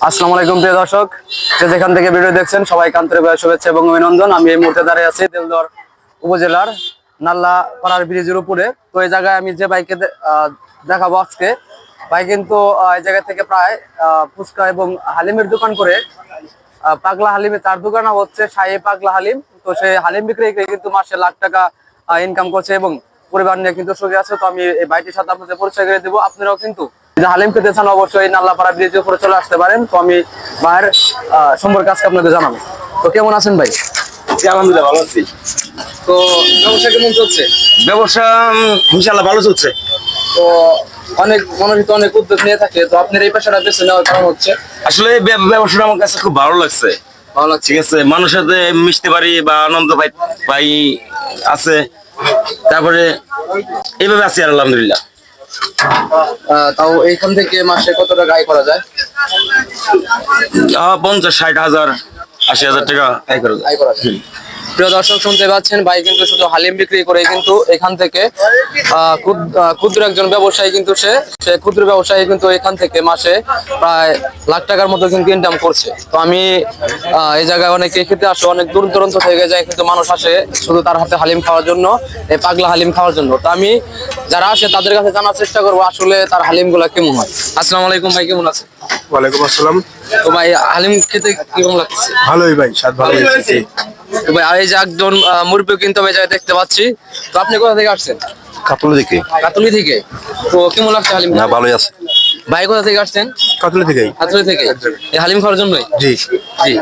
আসসালামু আলাইকুম প্রিয় দর্শক, যেখান থেকে ভিডিও দেখছেন সবাইকে আন্তরিক শুভেচ্ছা এবং অভিনন্দন। আমি এই মুহূর্তে দাঁড়িয়ে আছি দেলদুয়ার উপজেলার নাল্লা পাড়ার ব্রিজের উপরে। তো এই জায়গায় আমি যে বাইকে দেখাবো আজকে, বাইক কিন্তু এই জায়গা থেকে প্রায় ফুচকা এবং হালিমের দোকান করে পাগলা হালিমে তার দোকান হচ্ছে শাহী পাগলা হালিম। তো সেই হালিম বিক্রি করে কিন্তু মাসে লাখ টাকা ইনকাম করছে এবং পরিবার নিয়ে কিন্তু সুখী আছে। তো আমি এই বাইকটির সাথে আপনাদের পরিচয় করে দেবো। আপনারাও কিন্তু হালিম খেতে চান অবশ্যই নাল্লাপাড়া ব্রিজের উপরে চলে আসতে পারেন। তো আমি ভাইয়ের সম্পর্কে আজকে আপনাদের জানাবো। তো কেমন আছেন ভাই? আলহামদুলিল্লাহ ভালো আছি। তো ব্যবসা কেমন চলছে? ব্যবসা ইনশাআল্লাহ ভালো চলছে। তো অনেক মানুষ তো অনেক উদ্যোগ নিয়ে থাকে, তো আপনার এই পেশাটা বেছে নেওয়ার কারণ হচ্ছে? আসলে ব্যবসাটা আমার কাছে খুব ভালো লাগছে। ভালো লাগছে, ঠিক আছে, মানুষের সাথে মিশতে পারি বা আনন্দ পাই আছে। তারপরে এইভাবে আছি আর আলহামদুলিল্লাহ। তাও এইখান থেকে মাসে কত টাকা আয় করা যায়? 50-60 হাজার 80 হাজার টাকা আয় করা যায়। আয় করা যায়। প্রিয় দর্শক, শুনতে পাচ্ছেন ভাই কিন্তু শুধু হালিম বিক্রি করে কিন্তু এখান থেকে ক্ষুদ্র একজন ব্যবসায়ী, কিন্তু সে ক্ষুদ্র ব্যবসায়ী কিন্তু এখান থেকে মাসে প্রায় লাখ টাকার মতো কিন্তু ইনকাম করছে। তো আমি এই জায়গায় অনেকে খেতে আসে, অনেক দূর দূরান্ত থেকে যায় কিন্তু মানুষ আসে শুধু তার হাতে হালিম খাওয়ার জন্য, এই পাগলা হালিম খাওয়ার জন্য। তো আমি যারা আসে তাদের কাছে জানার চেষ্টা করবো আসলে তার হালিম গুলা কেমন হয়। আসসালামু আলাইকুম ভাই, কেমন আছে? ওয়ালাইকুম আসসালাম। তো ভাই হালিম খেতে কেমন লাগছে? ভালোই ভাই, স্বাদ ভালো হয়েছে। তো ভাই এই যে একজন মুরব্বী কিন্তু আমি জায়গায় দেখতে পাচ্ছি। তো আপনি কোথা থেকে আসছেন? কাতলি থেকে। কাতলি থেকে। তো কেমন লাগছে হালিম? না, ভালোই আছে। ভাই কোথা থেকে আসছেন? কাতলি থেকেই। কাতলি থেকে এই হালিম খাওয়ার জন্যই? জি জি।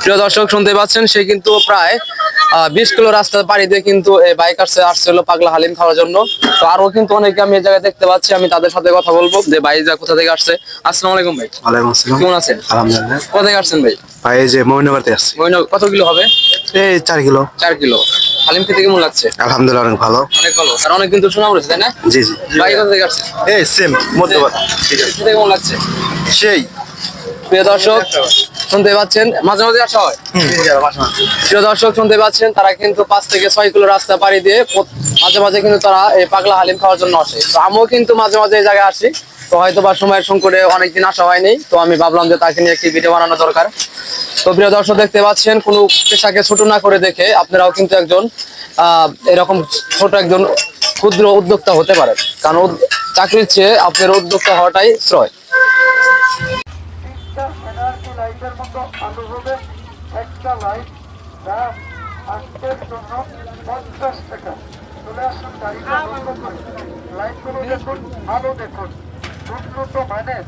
প্রিয় দর্শক, শুনতে পাচ্ছেন সে কিন্তু প্রায় 20 কিলো রাস্তা পাড়ি দিয়ে কিন্তু এই বাইক আসছিল পাগলা হালিম খাওয়ার জন্য। তো আরো কিন্তু অনেকে আমি এই জায়গায় দেখতে পাচ্ছি, আমি তাদের সাথে কথা বলবো যে ভাই যা কোথা থেকে আসছে। আসসালামু আলাইকুম ভাই। ওয়ালাইকুম আসসালাম। কেমন আছেন? আলহামদুলিল্লাহ। কোথা থেকে আসছেন ভাই? ভাই এই যে মহিনাবাড়িতে আসছি। কত কিলো হবে? এই 4 কিলো। 4 কিলো। হালিম খেতে কেমন লাগছে? আলহামদুলিল্লাহ অনেক ভালো। অনেক ভালো, আর অনেক কিন্তু শোনা পড়েছে, তাই না? জি জি। ভাই কোথা থেকে আসছে? এই সেম মধ্যবাদ। খেতে কেমন লাগছে? সেই প্রিয় দর্শক, শুনতে পাচ্ছেন মাঝে মাঝে আসা হয়। প্রিয় দর্শক, শুনতে পাচ্ছেন তারা কিন্তু 5 থেকে 6 কিলো রাস্তা পাড়ি দিয়ে মাঝে মাঝে কিন্তু তারা এই পাগলা হালিম খাওয়ার জন্য আসে। তো আমিও কিন্তু মাঝে মাঝে এই জায়গায় আসি। তো হয়তো বা সময়ের সংকটে অনেকদিন আসা হয়নি, তো আমি ভাবলাম যে তাকে নিয়ে একটি ভিডিও বানানো দরকার। তো প্রিয় দর্শক, দেখতে পাচ্ছেন কোনো পেশাকে ছোট না করে দেখে আপনারাও কিন্তু একজন এরকম ছোট একজন ক্ষুদ্র উদ্যোক্তা হতে পারেন, কারণ চাকরির চেয়ে আপনার উদ্যোক্তা হওয়াটাই শ্রয়। লাইটের মতো আলু হবে একটা লাইট, দাম আজকের জন্য 50 টাকা। চলে আসুন গাড়িটা বন্ধ করে, লাইটগুলো দেখুন, আলো দেখুন, উন্নত মানের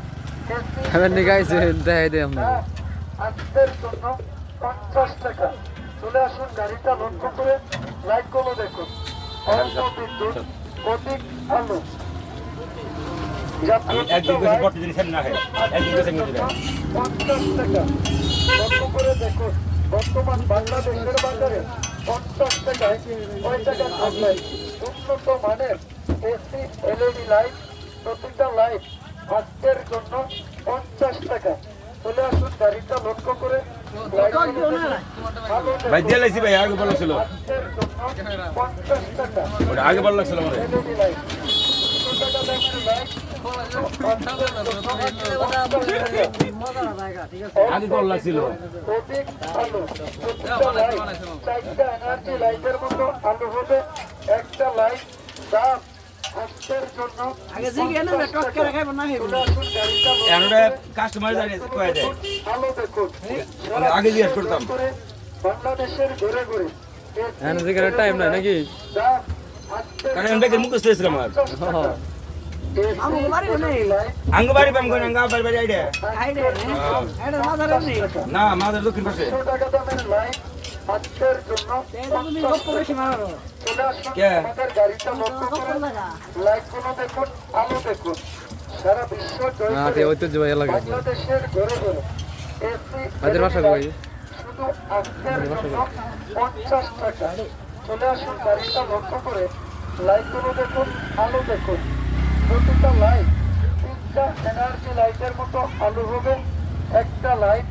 আজকের জন্য 50 টাকা। চলে আসুন গাড়িটা লক্ষ্য করে, লাইটগুলো দেখুন, অল্প বিদ্যুৎ, অধিক আলো। 50 টাকা লক্ষ্য করে দেখুন। বর্তমান বাংলাদেশের বাজারে 50 টাকায় কয় টাকা থাকবে? উন্নত মানের এসি এলইডি লাইট, প্রতিটা লাইট আজকের জন্য 50 টাকা। চলে আসুন গাড়িটা লক্ষ্য করে, ভাই দিয়ে লাইছি ভাই, আগে বলা ছিল। আজকের জন্য 50 টাকা ওটা আগে বলা ছিল আমারে। এলইডি লাইট, 100 টাকা দামের লাইট আগে বলা ছিল। অধিক আলো। প্রতিটা লাইট 4টা এনার্জি লাইটের মতো আলো হবে। একটা লাইট দাম আজকের জন্য কাস্টমার জানে কয় দেয়। আলো দেখুন। আগে জিজ্ঞেস করতাম। বাংলাদেশের ঘুরে ঘুরে টাইম নাই নাকি? দাম আজকের কারণ এমটাকে মুখস্থ হয়েছিল আমার। আঙ্গবাড়ি পাম কোন আঙ্গবাড়ি বাড়ি আইডে না আমাদের দক্ষিণ পাশে। 100 টাকা দামের লাইট আজকের জন্য কে আমাদের গাড়িটা লক্ষ্য করে লাইটগুলো দেখুন, আলো দেখুন। সারা বিশ্ব বাংলাদেশের ঘরে ঘরে এসি শুধু আজকের জন্য 50 টাকা। চলে আসুন গাড়িটা লক্ষ্য করে, লাইটগুলো দেখুন, আলো দেখুন। প্রতিটা লাইট 3টা এনার্জি লাইটের মতো আলো হবে। একটা লাইট